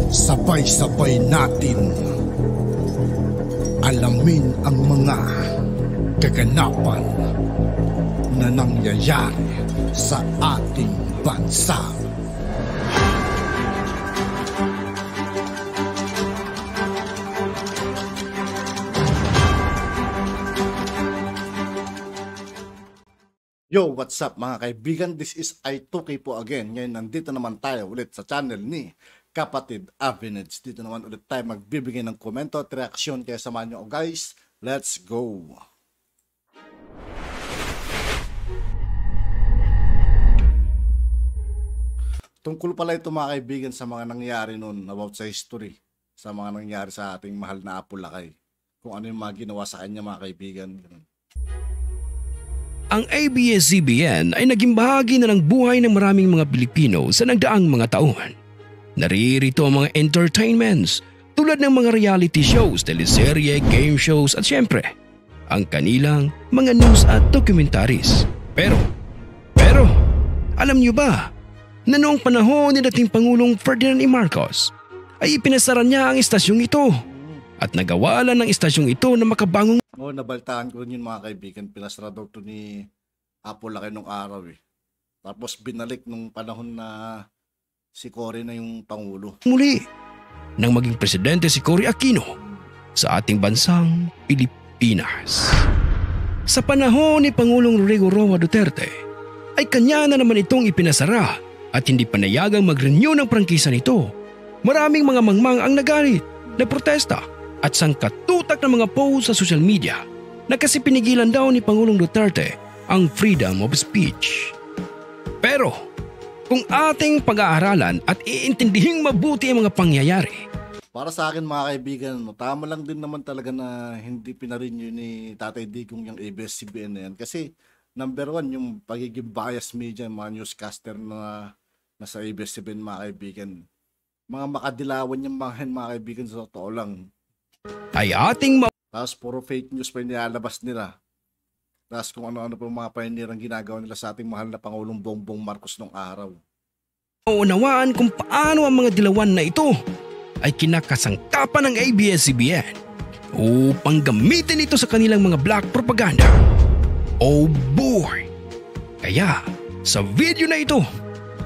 Sabay-sabay natin alamin ang mga kaganapan na nangyayari sa ating bansa. Yo, what's up mga kaibigan? This is I2K po again. Ngayon nandito naman tayo ulit sa channel ni Kapatid Avenage. Dito naman ulit tayo magbibigay ng komento at reaksyon. Kaya samahan nyo guys, let's go! Tungkol pala ito mga kaibigan sa mga nangyari noon about sa history. Sa mga nangyari sa ating mahal na Apo Lakay. Kung ano yung mga ginawa sa kanya mga kaibigan. Ang ABS-CBN ay naging bahagi na ng buhay ng maraming mga Pilipino sa nagdaang mga taon. Naririto ang mga entertainments tulad ng mga reality shows, teleserye, game shows at syempre, ang kanilang mga news at documentaries. Pero, alam niyo ba na noong panahon ni dating Pangulong Ferdinand E. Marcos ay ipinasara niya ang istasyong ito at nagawa lang ng istasyong ito na makabangong. Oo, nabaltaan ko rin yun mga kaibigan. Pinasara daw ito ni Apo Lakay nung araw eh. Tapos binalik nung panahon na si Cory na yung Pangulo. Muli, nang maging presidente si Cory Aquino sa ating bansang Pilipinas. Sa panahon ni Pangulong Rodrigo Roa Duterte, ay kanya na naman itong ipinasara at hindi panayagang mag-renew ng prangkisa nito. Maraming mga mangmang ang nagalit, nagprotesta, at sangkatutak ng mga post sa social media na kasi pinigilan daw ni Pangulong Duterte ang freedom of speech. Pero kung ating pag-aaralan at iintindihing mabuti ang mga pangyayari, para sa akin mga kaibigan, tama lang din naman talaga na hindi pinarenew ni Tatay Digong yung ABS-CBN na yan. Kasi number one, yung pagiging bias media, mga newscaster na nasa ABS-CBN mga kaibigan. Mga makadilawan yung mga kaibigan sa totoo lang. Ay ating tapos puro fake news pa yung nilalabas nila. Tapos kung ano-ano pa mga pioneer ang ginagawa nila sa ating mahal na Pangulong Bongbong Marcos nung araw. Unawaan kung paano ang mga dilawan na ito ay kinakasangkapan ng ABS-CBN upang gamitin ito sa kanilang mga black propaganda. Oh boy! Kaya sa video na ito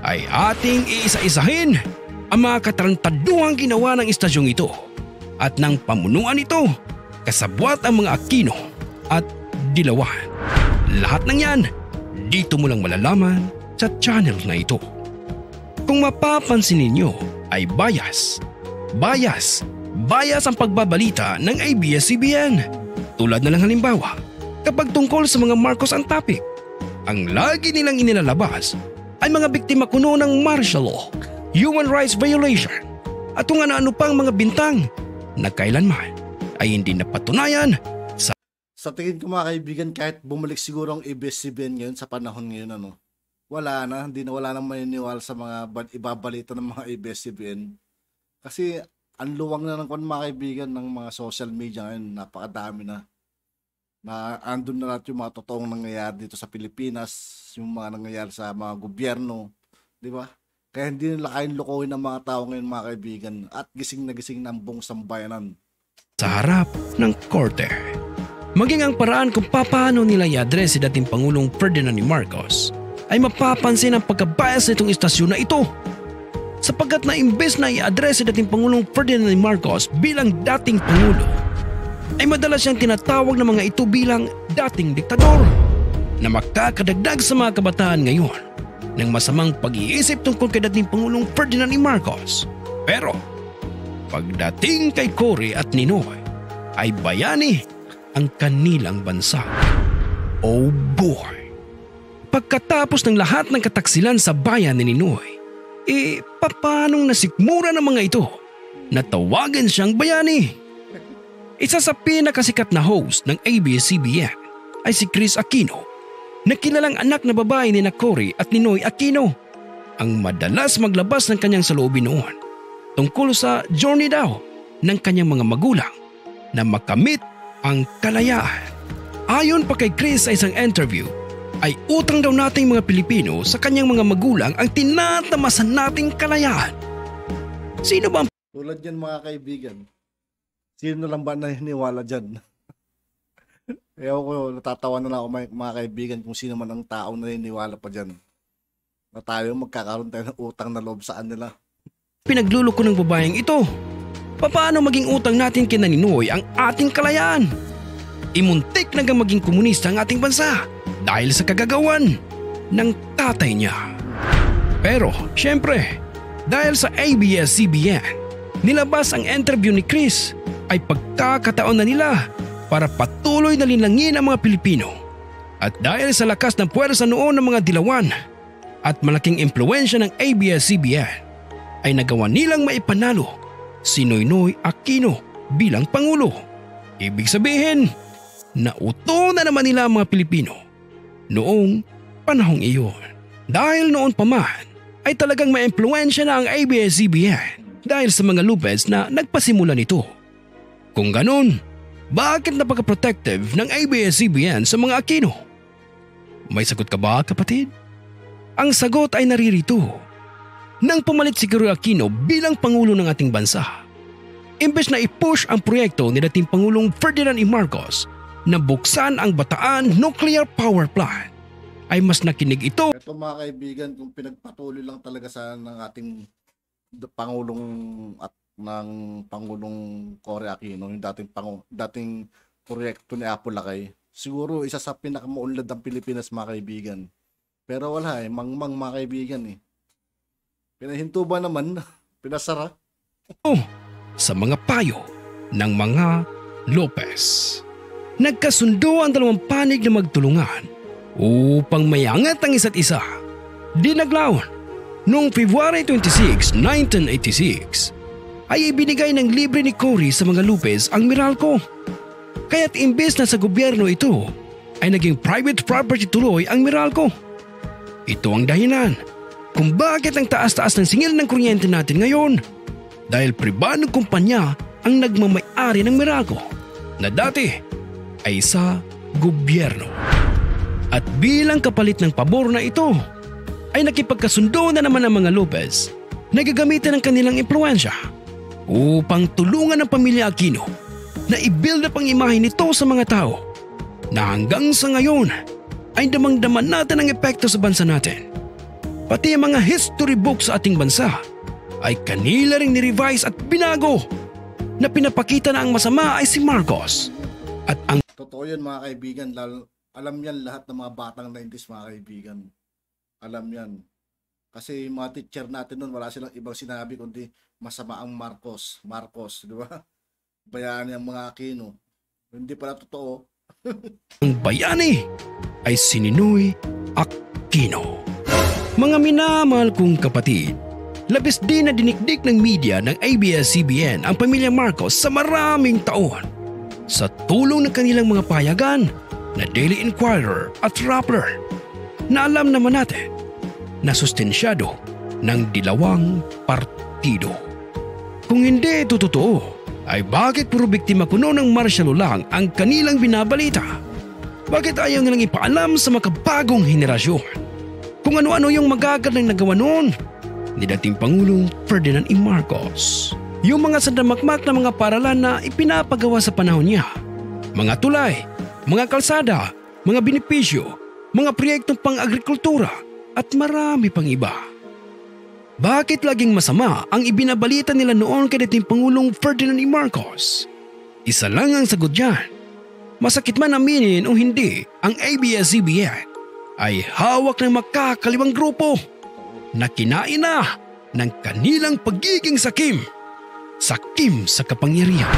ay ating iisa-isahin ang mga katarantaduhang ginawa ng istasyong ito at ng pamunuan ito kasabwat ang mga Aquino at Dilawan. Lahat ng yan, dito mo lang malalaman sa channel na ito. Kung mapapansin ninyo ay bias ang pagbabalita ng ABS-CBN. Tulad na lang halimbawa, kapag tungkol sa mga Marcos ang topic, ang lagi nilang inilalabas ay mga biktima kuno ng martial law, human rights violation, at kung ano-ano pang mga bintang na kailanman ay hindi napatunayan. Sa tingin ko mga kaibigan, kahit bumalik siguro ang ABS-CBN ngayon sa panahon ngayon, wala na maniniwala sa mga ibabalita ng mga ABS-CBN. Kasi ang luwang na ng mga kaibigan ng mga social media ngayon, napakadami na andun na lahat yung mga totoong nangyayari dito sa Pilipinas, yung mga nangyayari sa mga gobyerno, di ba? Kaya hindi nila kayang lukuhin ng mga tao ngayon mga kaibigan at gising na gising ng buong sambayanan. Sa harap ng korte, maging ang paraan kung paano nila i-address si dating Pangulong Ferdinand E. Marcos ay mapapansin ang pagkabias nitong istasyon na ito. Sapagkat na imbes na i-address si dating Pangulong Ferdinand E. Marcos bilang dating Pangulo, ay madalas siyang tinatawag ng mga ito bilang dating diktador na makakadagdag sa mga kabataan ngayon ng masamang pag-iisip tungkol kay dating Pangulong Ferdinand E. Marcos. Pero pagdating kay Cory at Ninoy ay bayani ang kanilang bansa. Oh boy! Pagkatapos ng lahat ng kataksilan sa bayan ni Ninoy, paanong nasikmura ng mga ito na tawagan siyang bayani? Isa sa pinakasikat na host ng ABS-CBN ay si Chris Aquino, na kilalang anak na babae ni Cory at Ninoy Aquino, ang madalas maglabas ng kanyang saloobin noon tungkol sa journey daw ng kanyang mga magulang na makamit ang kalayaan. Ayon pa kay Chris sa isang interview, ay utang daw nating mga Pilipino sa kanyang mga magulang ang tinatamasan nating kalayaan. Sino ba ang Tulad yan mga kaibigan. Sino na lang ba naniniwala dyan? Ewan ko, natatawa na lang ako mga kaibigan kung sino man ang tao naniniwala pa dyan. Na tayo magkakaroon tayo ng utang na loob sa kanila. Pinagluloko ng babaeng ito. Paano maging utang natin kina Ninoy ang ating kalayaan? Imuntik na gang maging komunista ang ating bansa dahil sa kagagawan ng tatay niya. Pero syempre, dahil sa ABS-CBN, nilabas ang interview ni Chris ay pagkakataon na nila para patuloy na linlangin ang mga Pilipino. At dahil sa lakas ng puwersa noon ng mga dilawan at malaking impluensya ng ABS-CBN, ay nagawa nilang maipanalo si Noynoy Aquino bilang Pangulo. Ibig sabihin, nauto na naman nila ang mga Pilipino noong panahong iyon. Dahil noon pa man ay talagang maimpluensya na ang ABS-CBN dahil sa mga Lopez na nagpasimula nito. Kung ganun, bakit napaka-protective ng ABS-CBN sa mga Aquino? May sagot ka ba, kapatid? Ang sagot ay naririto. Nang pumalit si Cory Aquino bilang Pangulo ng ating bansa, imbes na i-push ang proyekto ni dating Pangulong Ferdinand E. Marcos na buksan ang Bataan Nuclear Power Plant, ay mas nakinig ito. Ito mga kaibigan, kung pinagpatuloy lang talaga sa ng ating Pangulong at ng Pangulong Cory Aquino, yung dating proyekto ni Apo Lakay, siguro isa sa pinakamaunlad ng Pilipinas mga kaibigan. Pero wala mangmang mga kaibigan Pinahinto ba naman? Pinasara? Sa mga payo ng mga Lopez. Nagkasundo ang dalawang panig na magtulungan upang mayangat ang isa't isa. Dinaglaon, noong February 26, 1986, ay ibinigay ng libre ni Cory sa mga Lopez ang Meralco. Kaya't imbes na sa gobyerno ito, ay naging private property tuloy ang Meralco. Ito ang dahilan kung bakit ang taas-taas ng singil ng kuryente natin ngayon, dahil pribadong kumpanya ang nagmamay-ari ng Meralco na dati ay sa gobyerno. At bilang kapalit ng pabor na ito, ay nakipagkasundo na naman ang mga Lopez na gagamitin ang kanilang impluensya upang tulungan ang pamilya Aquino na i-build up ang imahe nito sa mga tao na hanggang sa ngayon ay damang-daman natin ang epekto sa bansa natin. Pati ang mga history books sa ating bansa ay kanila ring ni-revise at binago na pinapakita na ang masama ay si Marcos. At ang totoo yan mga kaibigan, alam yan lahat ng mga batang 90s mga kaibigan. Alam yan. Kasi yung mga teacher natin noon, wala silang ibang sinabi kundi masama ang Marcos, di ba? Bayani ang mga Aquino. Hindi pala totoo. ang bayani ay si Ninoy Aquino. Mga minamahal kong kapatid, labis din na dinikdik ng media ng ABS-CBN ang pamilya Marcos sa maraming taon. Sa tulong ng kanilang mga payagan na Daily Inquirer at Rappler, na alam naman natin na sustensyado ng dilawang partido. Kung hindi ito totoo, ay bakit puro biktima kuno ng martial law lang ang kanilang binabalita? Bakit ayaw nilang ipaalam sa makabagong henerasyon kung ano-ano yung magaganang nagawa noon ni dating Pangulong Ferdinand E. Marcos? Yung mga sandamakmak na mga paralan na ipinapagawa sa panahon niya, mga tulay, mga kalsada, mga benepisyo, mga proyektong pang-agrikultura at marami pang iba. Bakit laging masama ang ibinabalita nila noon kay dating Pangulong Ferdinand E. Marcos? Isa lang ang sagot dyan. Masakit man aminin o hindi, ang ABS-CBN ay hawak ng makakaliwang grupo na kinain na ng kanilang pagiging sakim sa kapangyarihan.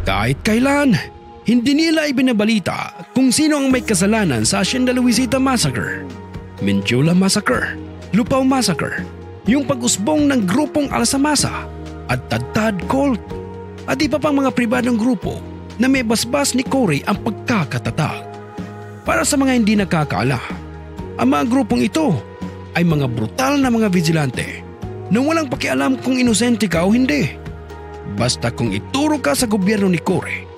Kahit kailan, hindi nila ibinabalita kung sino ang may kasalanan sa Hacienda Luisita Massacre, Mindiola Massacre, Lupao Massacre, yung pag-usbong ng grupong Alsamasa at Tadtad Cult, at iba pang mga pribadong grupo na may basbas ni Cory ang pagkakatatag. Para sa mga hindi nakakaala, ang mga grupong ito ay mga brutal na mga vigilante na walang pakialam kung inosente ka o hindi. Basta kung ituro ka sa gobyerno ni Cory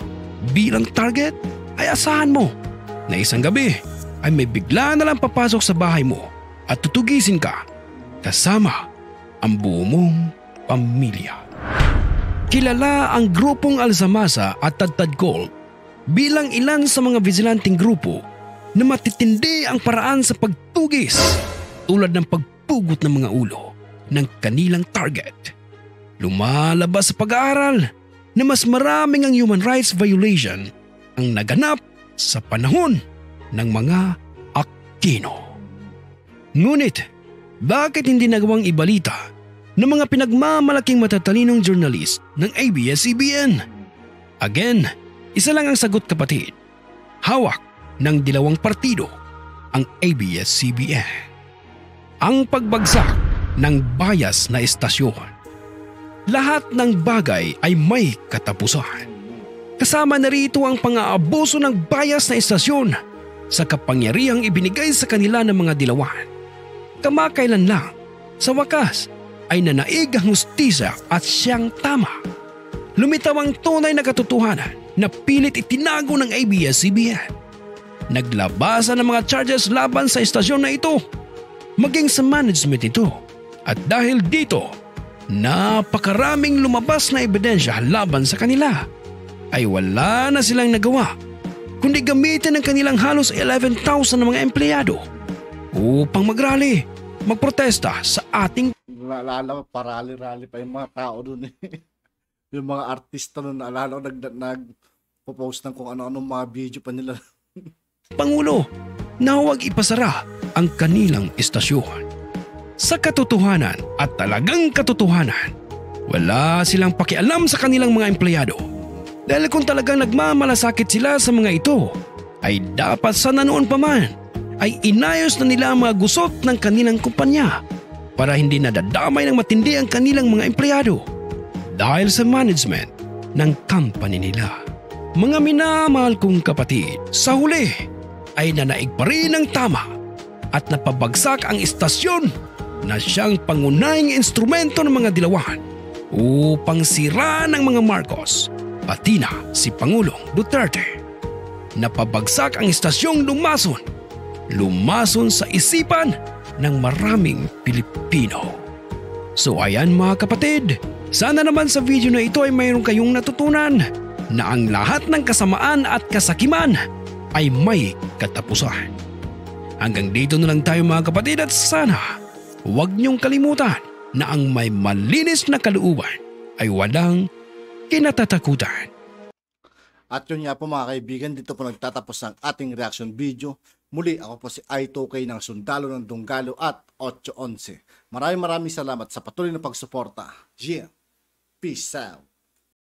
bilang target, ay asahan mo na isang gabi ay may bigla na lang papasok sa bahay mo at tutugisin ka kasama ang buo mong pamilya. Kilala ang grupong Alsamasa at Tadtad Gold bilang ilan sa mga vigilanteng grupo na matitindi ang paraan sa pagtugis tulad ng pagpugot ng mga ulo ng kanilang target. Lumalabas sa pag-aaral na mas maraming ang human rights violation ang naganap sa panahon ng mga Aquino. Ngunit, bakit hindi nagawang ibalita ng mga pinagmamalaking matatalinong journalist ng ABS-CBN? Again, isa lang ang sagot, kapatid. Hawak ng dalawang partido ang ABS-CBN. Ang pagbagsak ng bias na istasyon. Lahat ng bagay ay may katapusan. Kasama na rito ang pang-aabuso ng bias na istasyon sa kapangyarihang ibinigay sa kanila ng mga dilawan. Kamakailan lang, sa wakas, ay nanaig ang hustisya at siyang tama. Lumitaw ang tunay na katotohanan na pilit itinago ng ABS-CBN. Naglabasan ng mga charges laban sa istasyon na ito, maging sa management ito. At dahil dito, napakaraming lumabas na ebidensya laban sa kanila, ay wala na silang nagawa kundi gamitin ang kanilang halos 11,000 na mga empleyado upang magrally, magprotesta sa ating Naalala mo, parali-rali pa yung mga tao dun eh. Yung mga artista nun, naalala ko nag-post ng kung ano-anong mga video pa nila. Pangulo na huwag ipasara ang kanilang istasyon. Sa katotohanan at talagang katotohanan, wala silang pakialam sa kanilang mga empleyado. Dahil kung talagang nagmamalasakit sila sa mga ito, ay dapat sana noon pa man ay inayos na nila ang mga gusot ng kanilang kumpanya para hindi nadadamay ng matindi ang kanilang mga empleyado dahil sa management ng company nila. Mga minamahal kong kapatid, sa huli ay nanaig pa rin ang tama at napabagsak ang istasyon na siyang pangunahing instrumento ng mga dilawan upang siraan ng mga Marcos, pati na si Pangulong Duterte. Napabagsak ang istasyong lumason sa isipan ng maraming Pilipino. So ayan mga kapatid, sana naman sa video na ito ay mayroon kayong natutunan na ang lahat ng kasamaan at kasakiman ay may katapusan. Hanggang dito na lang tayo mga kapatid, at sana huwag niyong kalimutan na ang may malinis na kalooban ay walang kinatatakutan. At yun nga po mga kaibigan, dito po nagtatapos ang ating reaction video. Muli, ako po si I2K ng Sundalo ng Dunggalo at 811. Maraming salamat sa patuloy na pagsuporta. Yeah. Peace out.